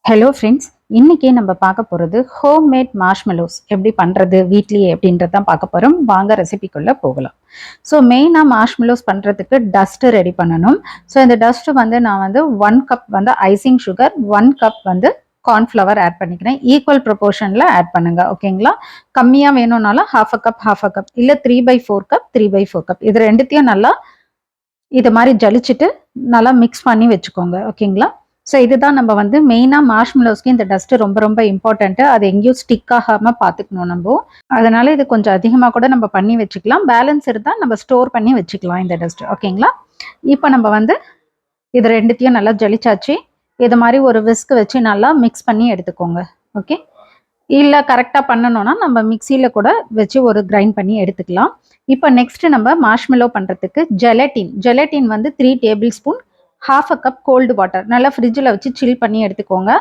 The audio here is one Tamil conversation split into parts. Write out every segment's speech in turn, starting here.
ஹலோ ஃப்ரெண்ட்ஸ், இன்னைக்கு நம்ம பார்க்க போகிறது ஹோம்மேட் மார்ஷ்மெலோஸ் எப்படி பண்ணுறது வீட்லேயே அப்படின்றது தான் பார்க்க போகிறோம். வாங்க ரெசிபிக்குள்ளே போகலாம். ஸோ மெயினாக மார்ஷ்மெலோஸ் பண்ணுறதுக்கு டஸ்ட்டு ரெடி பண்ணணும். ஸோ இந்த டஸ்ட்டு வந்து நான் வந்து 1 கப் வந்து ஐசிங் சுகர், 1 கப் வந்து கார்ன்ஃப்ளவர் ஆட் பண்ணிக்கிறேன். ஈக்குவல் ப்ரொபோர்ஷனில் ஆட் பண்ணுங்க, ஓகேங்களா? கம்மியாக வேணும்னாலும் ஹாஃப் அ கப் இல்லை 3/4 கப் 3/4 கப் இது ரெண்டுத்தையும் நல்லா இது மாதிரி ஜலிச்சுட்டு நல்லா மிக்ஸ் பண்ணி வச்சுக்கோங்க, ஓகேங்களா? ஸோ இதுதான் நம்ம வந்து மெயினாக மார்ஷ்மெலோஸ்க்கு இந்த டஸ்ட்டு ரொம்ப ரொம்ப இம்பார்ட்டண்ட்டு. அது எங்கேயும் ஸ்டிக் ஆகாமல் பார்த்துக்கணும் நம்ம. அதனால இது கொஞ்சம் அதிகமாக கூட நம்ம பண்ணி வச்சுக்கலாம். பேலன்ஸ் இருந்தால் நம்ம ஸ்டோர் பண்ணி வச்சுக்கலாம் இந்த டஸ்ட்டு, ஓகேங்களா? இப்போ நம்ம வந்து இது ரெண்டுத்தையும் நல்லா ஜலிச்சாச்சு. இது மாதிரி ஒரு விஸ்க் வச்சு நல்லா மிக்ஸ் பண்ணி எடுத்துக்கோங்க, ஓகே? இல்லை கரெக்டாக பண்ணணும்னா நம்ம மிக்சியில் கூட வச்சு ஒரு கிரைண்ட் பண்ணி எடுத்துக்கலாம். இப்போ நெக்ஸ்ட் நம்ம மார்ஷ்மெலோ பண்ணுறதுக்கு ஜெலட்டின் வந்து 3 table spoon, half a cup cold water நல்லா ஃப்ரிட்ஜில் வச்சு சில் பண்ணி எடுத்துக்கோங்க.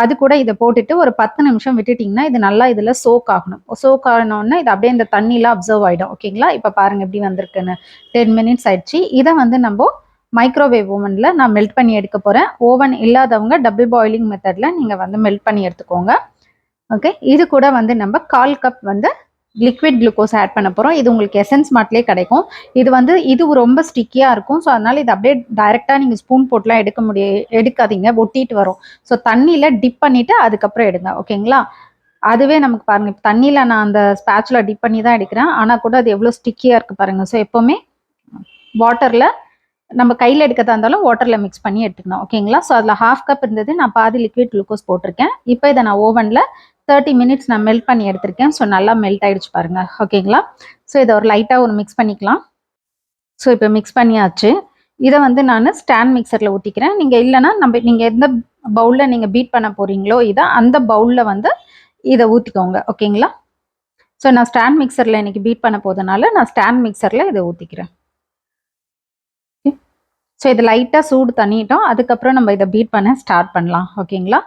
அது கூட இதை போட்டுட்டு ஒரு 10 நிமிஷம் விட்டுட்டிங்கன்னா இது நல்லா இதில் சோக் ஆகணும். சோக் ஆகணும்னா இது அப்படியே இந்த தண்ணிலாம் அப்சர்வ் ஆகிடும், ஓகேங்களா? இப்போ பாருங்கள் எப்படி வந்திருக்குன்னு. 10 மினிட்ஸ் ஆயிடுச்சு. இதை வந்து நம்ம மைக்ரோவேவ் ஓவனில் நான் மெல்ட் பண்ணி எடுக்க போகிறேன். ஓவன் இல்லாதவங்க டபுள் பாயிலிங் மெத்தடில் நீங்கள் வந்து மெல்ட் பண்ணி எடுத்துக்கோங்க, ஓகே? இது கூட வந்து நம்ம 1/4 கப் வந்து லிக்விட் குளுக்கோஸ் ஆட் பண்ண போகிறோம். இது உங்களுக்கு எசன்ஸ் மார்ட்லேயே கிடைக்கும். இது வந்து இது ரொம்ப ஸ்டிக்கியாக இருக்கும். ஸோ அதனால் இது அப்படியே டைரெக்டாக நீங்கள் ஸ்பூன் போட்டுலாம் எடுக்காதீங்க, ஒட்டிட்டு வரும். ஸோ தண்ணியில் டிப் பண்ணிவிட்டு அதுக்கப்புறம் எடுங்க, ஓகேங்களா? அதுவே நமக்கு பாருங்கள், இப்போ தண்ணியில் நான் அந்த ஸ்பேட்சில் டிப் பண்ணி தான் எடுக்கிறேன். ஆனால் கூட அது எவ்வளோ ஸ்டிக்கியாக இருக்குது பாருங்கள். ஸோ எப்போவுமே வாட்டரில் நம்ம கையில் எடுக்கிறதா இருந்தாலும் வாட்டரில் மிக்ஸ் பண்ணி எடுத்துக்கணும், ஓகேங்களா? ஸோ அதில் ஹாஃப் கப் இருந்தது, நான் பாதி லிக்விட் குளுக்கோஸ் போட்டிருக்கேன். இப்போ இதை நான் ஓவனில் 30 மினிட்ஸ் நான் மெல்ட் பண்ணி எடுத்திருக்கேன். ஸோ நல்லா மெல்ட் ஆகிடுச்சு பாருங்கள், ஓகேங்களா? ஸோ இதை ஒரு லைட்டாக ஒரு மிக்ஸ் பண்ணிக்கலாம். ஸோ இப்போ மிக்ஸ் பண்ணியாச்சு. இதை வந்து நான் ஸ்டாண்ட் மிக்சரில் ஊற்றிக்கிறேன். நீங்கள் இல்லைன்னா நீங்கள் எந்த பவுலில் நீங்கள் பீட் பண்ண போகிறீங்களோ அந்த பவுலில் வந்து இதை ஊற்றிக்கோங்க, ஓகேங்களா? ஸோ நான் ஸ்டாண்ட் மிக்சரில் இன்றைக்கி பீட் பண்ண போகிறதுனால நான் ஸ்டாண்ட் மிக்சரில் இதை ஊற்றிக்கிறேன். ஸோ இது லைட்டாக சூடு தண்ணிட்டோம். அதுக்கப்புறம் நம்ம இதை பீட் பண்ண ஸ்டார்ட் பண்ணலாம், ஓகேங்களா?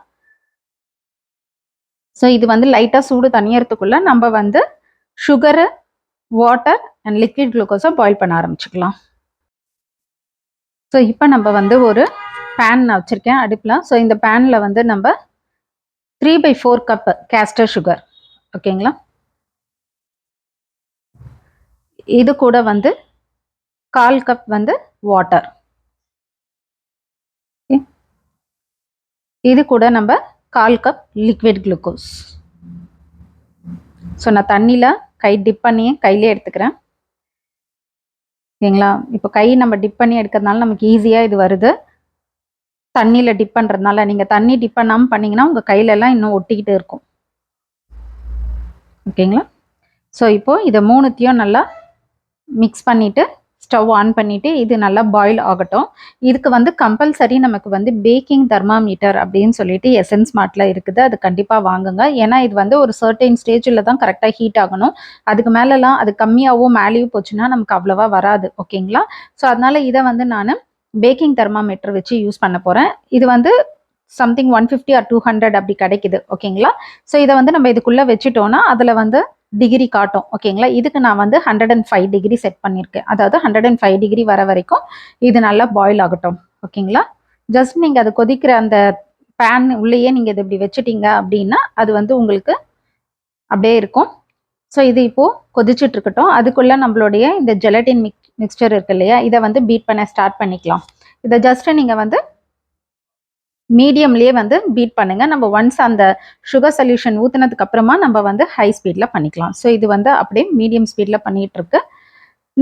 ஸோ இது வந்து லைட்டாக சூடு தனியறதுக்குள்ளே நம்ம வந்து சுகரு, வாட்டர் அண்ட் லிக்விட் குளுக்கோஸை பாயில் பண்ண ஆரம்பிச்சுக்கலாம். ஸோ இப்போ நம்ம வந்து ஒரு பேன் நான் வச்சுருக்கேன் அடுப்பில். ஸோ இந்த பேனில் வந்து நம்ம 3/4 கப் கேஸ்டர் சுகர், ஓகேங்களா? இது கூட வந்து 1/4 கப் வந்து வாட்டர், இது கூட நம்ம 1/4 கப் லிக்விட் குளுக்கோஸ். ஸோ நான் தண்ணியில் கை டிப் பண்ணி கையிலே எடுத்துக்கிறேன், ஓகேங்களா? இப்போ கை நம்ம டிப் பண்ணி எடுக்கிறதுனால நமக்கு ஈஸியாக இது வருது. தண்ணியில் டிப் பண்ணுறதுனால நீங்கள் தண்ணி டிப் பண்ணாமல் பண்ணிங்கன்னா உங்கள் கையிலெல்லாம் இன்னும் ஒட்டிக்கிட்டு இருக்கும், ஓகேங்களா? ஸோ இப்போது இதை மூணுத்தையும் நல்லா மிக்ஸ் பண்ணிவிட்டு ஸ்டவ் ஆன் பண்ணிவிட்டு இது நல்லா பாயில் ஆகட்டும். இதுக்கு வந்து கம்பல்சரி நமக்கு வந்து பேக்கிங் தெர்மாமீட்டர் அப்படின்னு சொல்லிட்டு எசன்ஸ் மார்ட்டில் இருக்குது. அது கண்டிப்பாக வாங்குங்க. ஏன்னா இது வந்து ஒரு சர்டைன் ஸ்டேஜில் தான் கரெக்டாக ஹீட் ஆகணும். அதுக்கு மேலெலாம் அது கம்மியாகவும் மேலேயும் போச்சுன்னா நமக்கு அவ்வளோவா வராது, ஓகேங்களா? ஸோ அதனால் இதை வந்து நான் பேக்கிங் தெர்மாமீட்டர் வச்சு யூஸ் பண்ண போகிறேன். இது வந்து சம்திங் 150 or 200 அப்படி கிடைக்குது, ஓகேங்களா? ஸோ இதை வந்து நம்ம இதுக்குள்ளே வச்சுட்டோன்னா அதில் வந்து டிகிரி காட்டும், ஓகேங்களா? இதுக்கு நான் வந்து 105 டிகிரி செட் பண்ணியிருக்கேன். அதாவது 105 டிகிரி வர வரைக்கும் இது நல்லா பாயில் ஆகட்டும், ஓகேங்களா? ஜஸ்ட் நீங்கள் அது கொதிக்கிற அந்த பேன் உள்ளேயே நீங்கள் இது இப்படி வச்சுட்டீங்க அப்படின்னா அது வந்து உங்களுக்கு அப்படியே இருக்கும். ஸோ இது இப்போது கொதிச்சுட்டு இருக்கட்டும். அதுக்குள்ளே நம்மளுடைய இந்த ஜெலட்டின் மிக்ஸ்சர் இருக்கு இல்லையா, இதை வந்து பீட் பண்ண ஸ்டார்ட் பண்ணிக்கலாம். இதை ஜஸ்ட்டு நீங்கள் வந்து மீடியம்லேயே வந்து பீட் பண்ணுங்கள். நம்ம ஒன்ஸ் அந்த சுகர் சொல்யூஷன் ஊற்றினதுக்கு அப்புறமா நம்ம வந்து ஹை ஸ்பீடில் பண்ணிக்கலாம். ஸோ இது வந்து அப்படியே மீடியம் ஸ்பீடில் பண்ணிகிட்ருக்கு.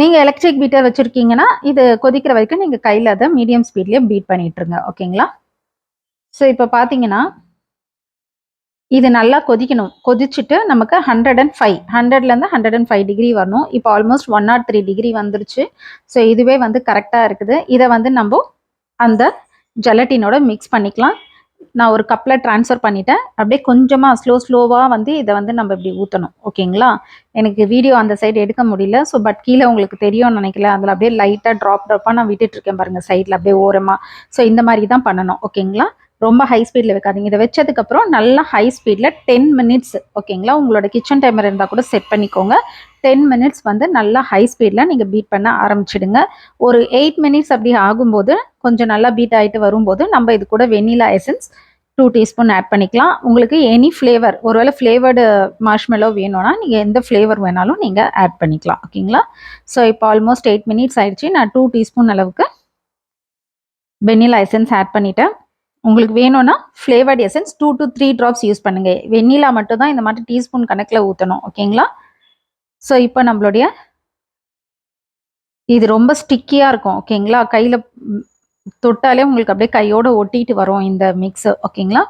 நீங்கள் எலக்ட்ரிக் பீட்டர் வச்சுருக்கீங்கன்னா இது கொதிக்கிற வரைக்கும் நீங்கள் கையில் அதை மீடியம் ஸ்பீட்லேயே பீட் பண்ணிட்டுருங்க, ஓகேங்களா? ஸோ இப்போ பார்த்தீங்கன்னா இது நல்லா கொதிக்கணும். கொதிச்சுட்டு நமக்கு 100லேருந்து 105 டிகிரி வரணும். இப்போ ஆல்மோஸ்ட் 103 டிகிரி வந்துருச்சு. ஸோ இதுவே வந்து கரெக்டாக இருக்குது. இதை வந்து நம்ம அந்த ஜெலட்டினோட மிக்ஸ் பண்ணிக்கலாம். நான் ஒரு கப்பில் ட்ரான்ஸ்ஃபர் பண்ணிட்டேன். அப்படியே கொஞ்சமாக ஸ்லோவாக வந்து இதை வந்து நம்ம இப்படி ஊற்றணும், ஓகேங்களா? எனக்கு வீடியோ அந்த சைடு எடுக்க முடியல. ஸோ பட் கீழே உங்களுக்கு தெரியும்னு நினைக்கல. அதில் அப்படியே லைட்டாக ட்ராப்பாக நான் விட்டுட்ருக்கேன் பாருங்கள், சைடில் அப்படியே ஓரமாக. ஸோ இந்த மாதிரி தான் பண்ணணும், ஓகேங்களா? ரொம்ப ஹை ஸ்பீடில் வைக்காதீங்க. இதை வச்சதுக்கப்புறம் நல்லா ஹை ஸ்பீடில் 10 மினிட்ஸ், ஓகேங்களா? உங்களோட கிச்சன் டைமர் இருந்தால் கூட செட் பண்ணிக்கோங்க. 10 மினிட்ஸ் வந்து நல்லா ஹை ஸ்பீடில் நீங்கள் பீட் பண்ண ஆரம்பிச்சிடுங்க. ஒரு 8 மினிட்ஸ் அப்படி ஆகும்போது கொஞ்சம் நல்லா பீட் ஆகிட்டு வரும்போது நம்ம இது கூட வெனிலா எசன்ஸ் 2 டீஸ்பூன் ஆட் பண்ணிக்கலாம். உங்களுக்கு எனி ஃப்ளேவர், ஒருவேளை ஃப்ளேவர்டு மார்ஷ்மெல்லோ வேணும்னா நீங்கள் எந்த ஃப்ளேவர் வேணாலும் நீங்கள் ஆட் பண்ணிக்கலாம். ஓகேங்களா? ஸோ இப்போ ஆல்மோஸ்ட் 8 மினிட்ஸ் ஆயிடுச்சு. நான் 2 டீஸ்பூன் அளவுக்கு வெண்ணிலா எசன்ஸ் ஆட் பண்ணிட்டேன். உங்களுக்கு வேணும்னா flavoured essence 2 to 3 drops use பண்ணுங்க. வெண்ணிலா மட்டும் தான் இந்த மாதிரி டீஸ்பூன் கணக்கில் ஊற்றணும். ஓகேங்களா? ஸோ இப்போ நம்மளுடைய இது ரொம்ப ஸ்டிக்கியாக இருக்கும். ஓகேங்களா? கையில் தொட்டாலே உங்களுக்கு அப்படியே கையோடு ஒட்டிட்டு வரும் இந்த மிக்ஸு. ஓகேங்களா?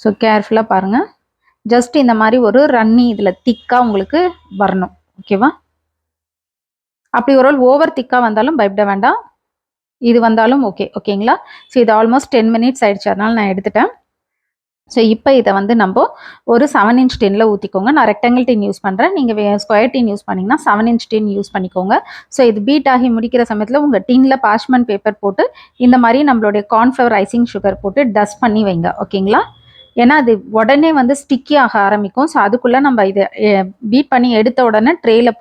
ஸோ கேர்ஃபுல்லாக பாருங்கள். ஜஸ்ட் இந்த மாதிரி ஒரு ரன்னி இதில் திக்காக உங்களுக்கு வரணும். ஓகேவா? அப்படி ஒரு ஓவர் திக்காக வந்தாலும் பயப்பட வேண்டாம். இது வந்தாலும் ஓகே. ஓகேங்களா? ஸோ இது ஆல்மோஸ்ட் 10 மினிட்ஸ் ஆயிடுச்சு. அதனால் நான் எடுத்துட்டேன். ஸோ இப்போ இதை வந்து நம்ம ஒரு 7 இன்ச் டின்ல ஊற்றிக்கோங்க. நான் ரெக்டாங்கிள் டின் யூஸ் பண்ணுறேன். நீங்கள் ஸ்கொயர் டின் யூஸ் பண்ணிங்கன்னா 7 இன்ச் டின் யூஸ் பண்ணிக்கோங்க. ஸோ இது பீட் ஆகி முடிக்கிற சமயத்தில் உங்கள் டின்ல பார்ச்மெண்ட் பேப்பர் போட்டு இந்த மாதிரி நம்மளுடைய கார்ன்ஃப்ளவர் ஐசிங் சுகர் போட்டு டஸ்ட் பண்ணி வைங்க. ஓகேங்களா? ஏன்னா அது உடனே வந்து ஸ்டிக்கி ஆக ஆரம்பிக்கும். ஸோ அதுக்குள்ளே நம்ம இதை பீட் பண்ணி எடுத்த உடனே ட்ரேயில்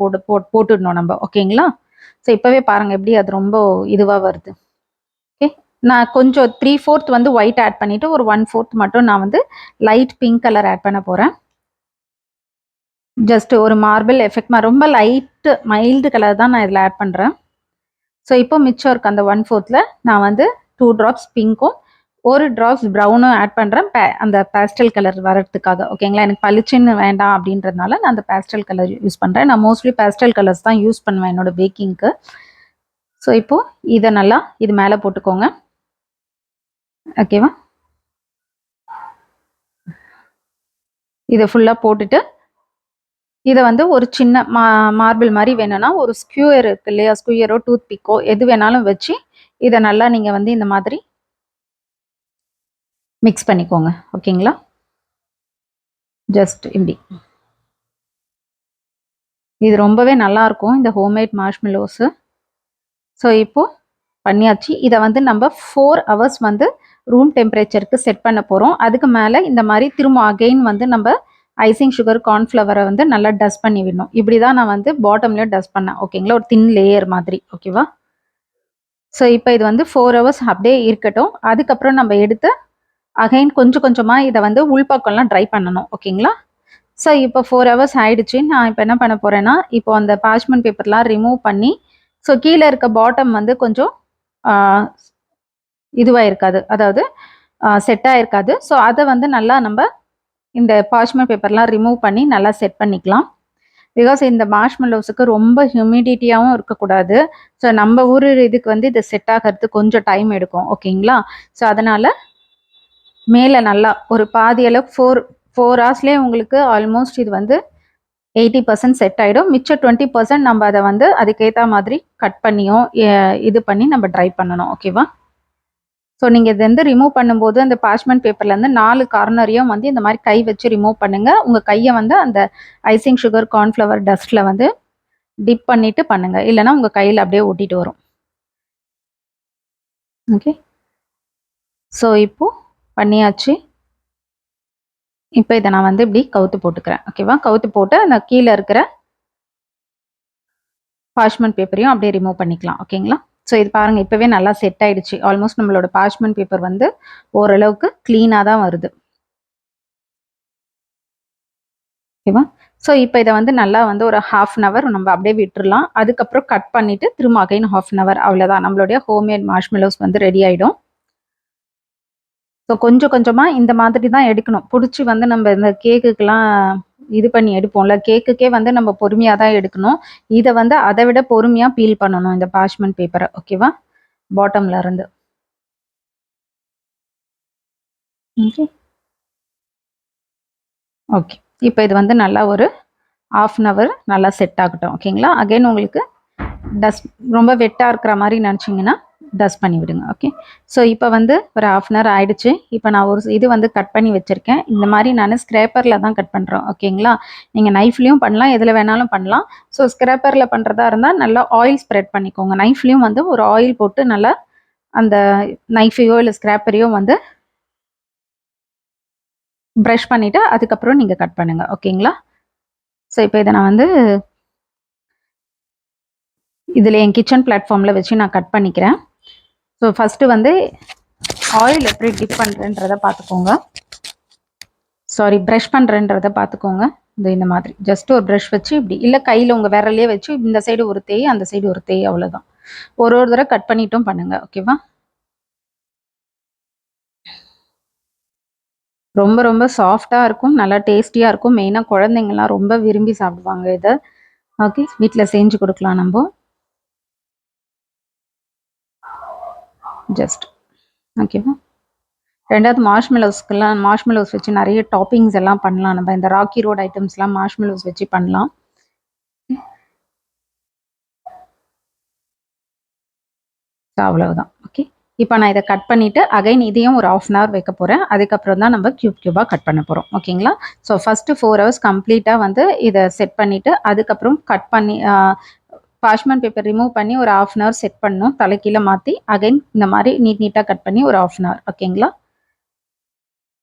போட்டுடணும் நம்ம. ஓகேங்களா? ஸோ இப்போவே பாருங்கள் எப்படி அது ரொம்ப இதுவாக வருது. ஓகே, நான் கொஞ்சம் 3/4 வந்து ஒயிட் ஆட் பண்ணிவிட்டு ஒரு 1/4 மட்டும் நான் வந்து லைட் பிங்க் கலர் ஆட் பண்ண போகிறேன். ஜஸ்ட் ஒரு மார்பிள் எஃபெக்ட், ரொம்ப லைட்டு மைல்டு கலர் தான் நான் இதில் ஆட் பண்ணுறேன். ஸோ இப்போ மிச்சம் இருக்க அந்த 1/4 நான் வந்து 2 ட்ராப்ஸ் பிங்க்கும் 1 ட்ராப்ஸ் ப்ரௌனும் ஆட் பண்ணுறேன். அந்த பேஸ்டல் கலர் வரதுக்காக. ஓகேங்களா? எனக்கு பளிச்சுன்னு வேண்டாம் அப்படின்றதுனால நான் அந்த பேஸ்டல் கலர் யூஸ் பண்ணுறேன். நான் மோஸ்ட்லி பேஸ்டல் கலர்ஸ் தான் யூஸ் பண்ணுவேன் என்னோட பேக்கிங்க்கு. ஸோ இப்போது இதை நல்லா இது மேலே போட்டுக்கோங்க. ஓகேவா? இதை ஃபுல்லாக போட்டுட்டு இதை வந்து ஒரு சின்ன மார்பிள் மாதிரி வேணும்னா ஒரு ஸ்க்யூயர் இருக்கு இல்லையா, ஸ்க்யூயரோ டூத் பிக்கோ எது வேணாலும் வச்சு இதை நல்லா நீங்கள் வந்து இந்த மாதிரி மிக்ஸ் பண்ணிக்கோங்க. ஓகேங்களா? ஜஸ்ட் இப்படி. இது ரொம்பவே நல்லாயிருக்கும் இந்த ஹோம்மேட் மார்ஷ்மெல்லோஸு. ஸோ இப்போது பண்ணியாச்சு. இதை வந்து நம்ம 4 hours வந்து ரூம் டெம்பரேச்சருக்கு செட் பண்ண போகிறோம். அதுக்கு மேலே இந்த மாதிரி திரும்ப அகெயின் வந்து நம்ம ஐசிங் சுகர் கார்ன்ஃப்ளவரை வந்து நல்லா டஸ்ட் பண்ணி விடணும். இப்படி தான் நான் வந்து பாட்டம்லேயும் டஸ்ட் பண்ணேன். ஓகேங்களா? ஒரு தின் லேயர் மாதிரி. ஓகேவா? ஸோ இப்போ இது வந்து 4 hours அப்படியே இருக்கட்டும். அதுக்கப்புறம் நம்ம எடுத்து அகைன் கொஞ்சம் கொஞ்சமாக இதை வந்து உள்பக்கம்லாம் ட்ரை பண்ணணும். ஓகேங்களா? ஸோ இப்போ 4 hours ஆயிடுச்சு. நான் இப்போ என்ன பண்ண போகிறேன்னா, இப்போ அந்த பார்ச்மெண்ட் பேப்பர்லாம் ரிமூவ் பண்ணி, ஸோ கீழே இருக்க பாட்டம் வந்து கொஞ்சம் இதுவாக இருக்காது, அதாவது செட்டாக இருக்காது. ஸோ அதை வந்து நல்லா நம்ம இந்த பார்ச்மெண்ட் பேப்பர்லாம் ரிமூவ் பண்ணி நல்லா செட் பண்ணிக்கலாம். பிகாஸ் இந்த மார்ஷ்மெல்லோஸுக்கு ரொம்ப ஹியூமிடிட்டியாகவும் இருக்கக்கூடாது. ஸோ நம்ம ஊர் இதுக்கு வந்து இது செட் ஆகிறது கொஞ்சம் டைம் எடுக்கும். ஓகேங்களா? ஸோ அதனால் மேலே நல்லா ஒரு பாதி அளவுக்கு 4 ஹவர்ஸ்லேயே உங்களுக்கு ஆல்மோஸ்ட் இது வந்து 80% செட் ஆகிடும். மிச்சம் 20% நம்ம அதை வந்து அதுக்கேற்ற மாதிரி கட் பண்ணியோ இது பண்ணி நம்ம ட்ரை பண்ணணும். ஓகேவா? ஸோ நீங்கள் இது வந்து ரிமூவ் பண்ணும்போது அந்த பார்ச்மெண்ட் பேப்பர்லேருந்து 4 கார்னரையும் வந்து இந்த மாதிரி கை வச்சு ரிமூவ் பண்ணுங்கள். உங்கள் கையை வந்து அந்த ஐசிங் சுகர் கார்ன்ஃப்ளவர் டஸ்ட்டில் வந்து டிப் பண்ணிவிட்டு பண்ணுங்கள். இல்லைனா உங்கள் கையில் அப்படியே ஒட்டிட்டு வரும். ஓகே, ஸோ இப்போது பண்ணியாச்சு. இப்போ இதை நான் வந்து இப்படி கவுத்து போட்டுக்கிறேன். ஓகேவா? கவுத்து போட்டு அந்த கீழே இருக்கிற பார்ச்மெண்ட் பேப்பரையும் அப்படியே ரிமூவ் பண்ணிக்கலாம். ஓகேங்களா? ஸோ இது பாருங்கள், இப்போவே நல்லா செட் ஆகிடுச்சு. ஆல்மோஸ்ட் நம்மளோட பார்ச்மெண்ட் பேப்பர் வந்து ஓரளவுக்கு க்ளீனாக தான் வருது. ஓகேவா? ஸோ இப்போ இதை வந்து நல்லா வந்து ஒரு 1/2 hour நம்ம அப்படியே விட்டுடலாம். அதுக்கப்புறம் கட் பண்ணிவிட்டு திரும்ப அகைன் 1/2 hour, அவ்வளோதான். நம்மளுடைய ஹோம்மேட் மார்ஷ்மெல்லோஸ் வந்து ரெடி ஆகிடும். ஸோ கொஞ்சம் கொஞ்சமாக இந்த மாதிரி தான் எடுக்கணும். பிடிச்சி வந்து நம்ம இந்த கேக்குக்கெலாம் இது பண்ணி எடுப்போம்ல, கேக்குக்கே வந்து நம்ம பொறுமையாக தான் எடுக்கணும். இதை வந்து அதை விட பொறுமையாக பீல் பண்ணணும் இந்த பார்ச்மெண்ட் பேப்பரை. ஓகேவா? பாட்டம்ல இருந்து. Okay, okay. இப்போ இது வந்து நல்லா ஒரு 1/2 hour நல்லா செட் ஆகட்டும். ஓகேங்களா? அகைன் உங்களுக்கு டஸ்ட் ரொம்ப வெட்டாக இருக்கிற மாதிரி நினச்சிங்கன்னா டஸ்ட் பண்ணி விடுங்க. ஓகே, ஸோ இப்போ வந்து ஒரு 1/2 hour ஆகிடுச்சு. இப்போ நான் ஒரு இது வந்து கட் பண்ணி வச்சுருக்கேன். இந்த மாதிரி நான் ஸ்க்ரேப்பரில் தான் கட் பண்ணுறேன். ஓகேங்களா? நீங்கள் நைஃப்லேயும் பண்ணலாம், எதில் வேணாலும் பண்ணலாம். ஸோ ஸ்க்ரேப்பரில் பண்ணுறதா இருந்தால் நல்லா ஆயில் ஸ்ப்ரெட் பண்ணிக்கோங்க. நைஃப்லேயும் வந்து ஒரு ஆயில் போட்டு நல்லா அந்த நைஃபையோ இல்லை ஸ்க்ரேப்பரையோ வந்து ப்ரஷ் பண்ணிவிட்டு அதுக்கப்புறம் நீங்கள் கட் பண்ணுங்கள். ஓகேங்களா? ஸோ இப்போ இதை நான் வந்து இதில் என் கிச்சன் பிளாட்ஃபார்மில் வச்சு நான் கட் பண்ணிக்கிறேன். ஸோ ஃபஸ்ட்டு வந்து ஆயில் எப்படி டிப் பண்ணுறேன்றதை பார்த்துக்கோங்க. சாரி, ப்ரஷ் பண்ணுறேன்றதை பார்த்துக்கோங்க. இந்த மாதிரி ஜஸ்ட் ஒரு ப்ரஷ் வச்சு இப்படி, இல்லை கையில் உங்கள் விரலையே வச்சு இந்த சைடு ஒரு தேய், அந்த சைடு ஒரு தேய், அவ்வளோதான். ஒரு தடவை கட் பண்ணிட்டும் பண்ணுங்க. ஓகேவா? ரொம்ப ரொம்ப சாஃப்டாக இருக்கும், நல்லா டேஸ்டியாக இருக்கும். மெயினாக குழந்தைங்கள்லாம் ரொம்ப விரும்பி சாப்பிடுவாங்க இதை. ஓகே, வீட்டில் செஞ்சு கொடுக்கலாம் நம்ம. ஜஸ்ட் ஓகேவா? ரெண்டாவது மார்ஷ்மெலோஸ் வச்சு நிறைய டாப்பிங்ஸ் எல்லாம் பண்ணலாம். நம்ம இந்த ராக்கி ரோட் ஐட்டம்ஸ்லாம் மார்ஷ்மெலோஸ் வச்சு பண்ணலாம். அவ்வளவுதான். ஓகே, இப்போ நான் இதை கட் பண்ணிவிட்டு அகைன் இதையும் ஒரு 1/2 hour வைக்க போகிறேன். அதுக்கப்புறம் தான் நம்ம க்யூபாக கட் பண்ண போகிறோம். ஓகேங்களா? ஸோ ஃபஸ்ட்டு 4 hours கம்ப்ளீட்டாக வந்து இதை செட் பண்ணிவிட்டு அதுக்கப்புறம் கட் பண்ணி பார்ச்மெண்ட் பேப்பர் ரிமூவ் பண்ணி ஒரு 1/2 hour செட் பண்ணணும். தலைக்கீழே மாற்றி அகைன் இந்த மாதிரி நீட்டாக கட் பண்ணி ஒரு 1/2 hour. ஓகேங்களா?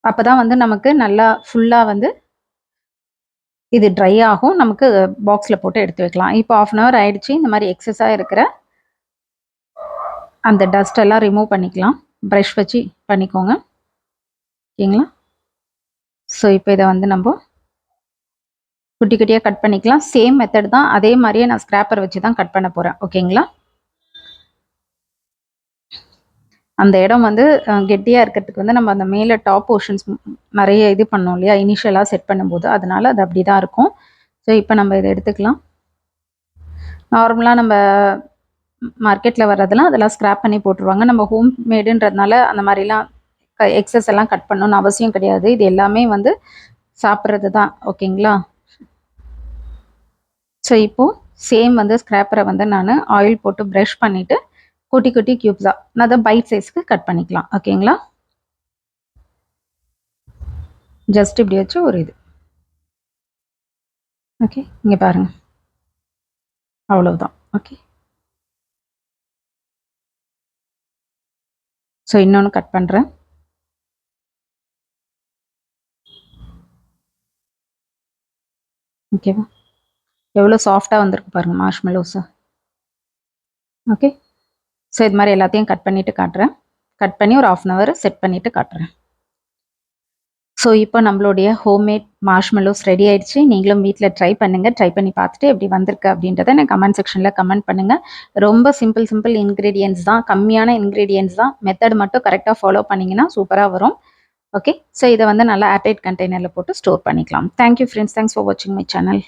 அப்போ தான் வந்து நமக்கு நல்லா ஃபுல்லாக வந்து இது ட்ரை ஆகும். நமக்கு பாக்ஸில் போட்டு எடுத்து வைக்கலாம். இப்போ 1/2 hour ஆயிடுச்சு. இந்த மாதிரி எக்ஸஸாக இருக்கிற அந்த டஸ்ட் எல்லாம் ரிமூவ் பண்ணிக்கலாம். ப்ரஷ் வச்சு பண்ணிக்கோங்க. ஓகேங்களா? ஸோ இப்போ இதை வந்து நம்ம குட்டி குட்டியாக கட் பண்ணிக்கலாம். சேம் மெத்தட் தான். அதே மாதிரியே நான் ஸ்க்ராப்பர் வச்சு தான் கட் பண்ண போகிறேன். ஓகேங்களா? அந்த இடம் வந்து கெட்டியாக இருக்கிறதுக்கு வந்து நம்ம அந்த மேலே டாப் போர்ஷன்ஸ் நிறைய இது பண்ணோம் இல்லையா, இனிஷியலாக செட் பண்ணும்போது, அதனால அது அப்படி தான் இருக்கும். ஸோ இப்போ நம்ம இதை எடுத்துக்கலாம். நார்மலாக நம்ம மார்க்கெட்டில் வர்றதெல்லாம் அதெல்லாம் ஸ்க்ராப் பண்ணி போட்டுருவாங்க. நம்ம ஹோம் மேடுன்றதுனால அந்த மாதிரிலாம் எக்ஸஸ் எல்லாம் கட் பண்ணணும்னு அவசியம் கிடையாது. இது எல்லாமே வந்து சாப்பிட்றது தான். ஓகேங்களா? ஸோ இப்போது சேம் வந்து ஸ்க்ராப்பரை வந்து நான் ஆயில் போட்டு ப்ரஷ் பண்ணிவிட்டு குட்டி குட்டி க்யூப்ஸாக அதை பைட் சைஸ்க்கு கட் பண்ணிக்கலாம். ஓகேங்களா? ஜஸ்ட் இப்படி வச்சு ஒரு இது. ஓகே, இங்கே பாருங்கள், அவ்வளவுதான். ஓகே, ஸோ இன்னொன்று கட் பண்ணுறேன். ஓகேவா? எவ்வளோ சாஃப்டாக வந்திருக்கு பாருங்கள் மார்ஷ்மெலோஸு. ஓகே, ஸோ இது மாதிரி எல்லாத்தையும் கட் பண்ணிவிட்டு காட்டுறேன். கட் பண்ணி ஒரு 1/2 hour செட் பண்ணிவிட்டு காட்டுறேன். ஸோ இப்போ நம்மளுடைய ஹோம்மேட் மார்ஷ்மெலோஸ் ரெடி ஆயிடுச்சு. நீங்களும் வீட்டில் ட்ரை பண்ணுங்கள். ட்ரை பண்ணி பார்த்துட்டு எப்படி வந்திருக்கு அப்படின்றத எனக்கு கமெண்ட் செக்ஷனில் கமெண்ட் பண்ணுங்கள். ரொம்ப சிம்பிள் இன்க்ரீடியன்ட்ஸ் தான், கம்மியான இன்க்ரீடியன்ட்ஸ் தான். மெத்தட் மட்டும் கரெக்டாக ஃபாலோ பண்ணிங்கன்னா சூப்பராக வரும். ஓகே, ஸோ இதை வந்து நல்லா ஏர்டைட் கண்டெய்னரில் போட்டு ஸ்டோர் பண்ணிக்கலாம். Thank you friends. தேங்க்ஸ் ஃபார் வாட்சிங் மை சேனல்.